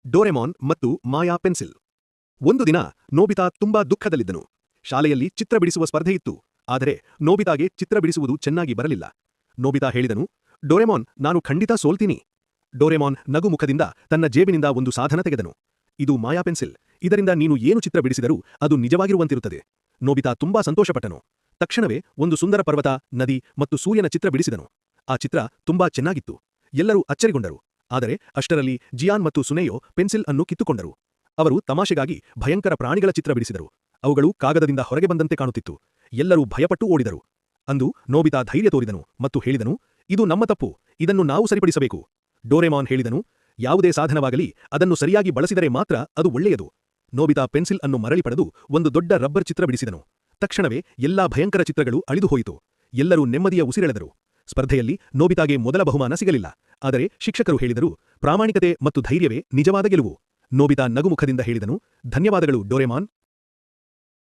Doraemon ಮತ್ತು ಮಾಯಾ pencil. ಒಂದು ದಿನ ನೋಬಿತಾ ತುಂಬಾ ದುಃಖದಲ್ಲಿದ್ದನು. ಶಾಲೆಯಲ್ಲಿ ಚಿತ್ರ ಬಿಡಿಸುವ ಸ್ಪರ್ಧೆಯಿತ್ತು. ಆದರೆ ನೋಬಿತಾಗೆ ಚಿತ್ರ ಬಿಡಿಸುವುದು ಚೆನ್ನಾಗಿ ಬರಲಿಲ್ಲ. ನೋಬಿತಾ ಹೇಳಿದನು, ಡೋರೆಮಾನ್, ನಾನು ಖಂಡಿತ ಸೋಲ್ತೀನಿ. ಡೋರೆಮಾನ್ ನಗುಮುಖದಿಂದ ತನ್ನ ಜೇಬಿನಿಂದ ಒಂದು ಸಾಧನ ತೆಗೆದನು. ಇದು ಮಾಯಾ ಪೆನ್ಸಿಲ್. ಇದರಿಂದ ನೀನು ಏನು ಚಿತ್ರ ಬಿಡಿಸಿದರೂ ಅದು ನಿಜವಾಗಿರುವಂತಿರುತ್ತದೆ. ನೋಬಿತಾ ತುಂಬಾ ಸಂತೋಷಪಟ್ಟನು. ತಕ್ಷಣವೇ ಒಂದು ಸುಂದರ ಪರ್ವತ, ನದಿ ಮತ್ತು ಸೂರ್ಯನ ಚಿತ್ರ ಬಿಡಿಸಿದನು. ಆ ಚಿತ್ರ ತುಂಬಾ ಚೆನ್ನಾಗಿತ್ತು. ಎಲ್ಲರೂ ಅಚ್ಚರಿಗೊಂಡರು. ಆದರೆ ಅಷ್ಟರಲ್ಲಿ ಜಿಯಾನ್ ಮತ್ತು ಸುನೇಯೋ ಪೆನ್ಸಿಲ್ ಅನ್ನು ಕಿತ್ತುಕೊಂಡರು. ಅವರು ತಮಾಷೆಗಾಗಿ ಭಯಂಕರ ಪ್ರಾಣಿಗಳ ಚಿತ್ರ ಬಿಡಿಸಿದರು. ಅವುಗಳು ಕಾಗದದಿಂದ ಹೊರಗೆ ಬಂದಂತೆ ಕಾಣುತ್ತಿತ್ತು. ಎಲ್ಲರೂ ಭಯಪಟ್ಟು ಓಡಿದರು. ಅಂದು ನೋಬಿತಾ ಧೈರ್ಯ ತೋರಿದನು ಮತ್ತು ಹೇಳಿದನು, ಇದು ನಮ್ಮ ತಪ್ಪು, ಇದನ್ನು ನಾವು ಸರಿಪಡಿಸಬೇಕು. ಡೋರೆಮಾನ್ ಹೇಳಿದನು, ಯಾವುದೇ ಸಾಧನವಾಗಲಿ ಅದನ್ನು ಸರಿಯಾಗಿ ಬಳಸಿದರೆ ಮಾತ್ರ ಅದು ಒಳ್ಳೆಯದು. ನೋಬಿತಾ ಪೆನ್ಸಿಲ್ ಅನ್ನು ಮರಳಿ ಪಡೆದು ಒಂದು ದೊಡ್ಡ ರಬ್ಬರ್ ಚಿತ್ರ ಬಿಡಿಸಿದನು. ತಕ್ಷಣವೇ ಎಲ್ಲಾ ಭಯಂಕರ ಚಿತ್ರಗಳು ಅಳಿದು ಹೋಯಿತು. ಎಲ್ಲರೂ ನೆಮ್ಮದಿಯ ಉಸಿರೆಳೆದರು. ಸ್ಪರ್ಧೆಯಲ್ಲಿ ನೋಬಿತಾಗೆ ಮೊದಲ ಬಹುಮಾನ ಸಿಗಲಿಲ್ಲ. ಆದರೆ ಶಿಕ್ಷಕರು ಹೇಳಿದರು, ಪ್ರಾಮಾಣಿಕತೆ ಮತ್ತು ಧೈರ್ಯವೇ ನಿಜವಾದ ಗೆಲುವು. ನೋಬಿತಾ ನಗುಮುಖದಿಂದ ಹೇಳಿದನು, ಧನ್ಯವಾದಗಳು ಡೋರೆಮಾನ್.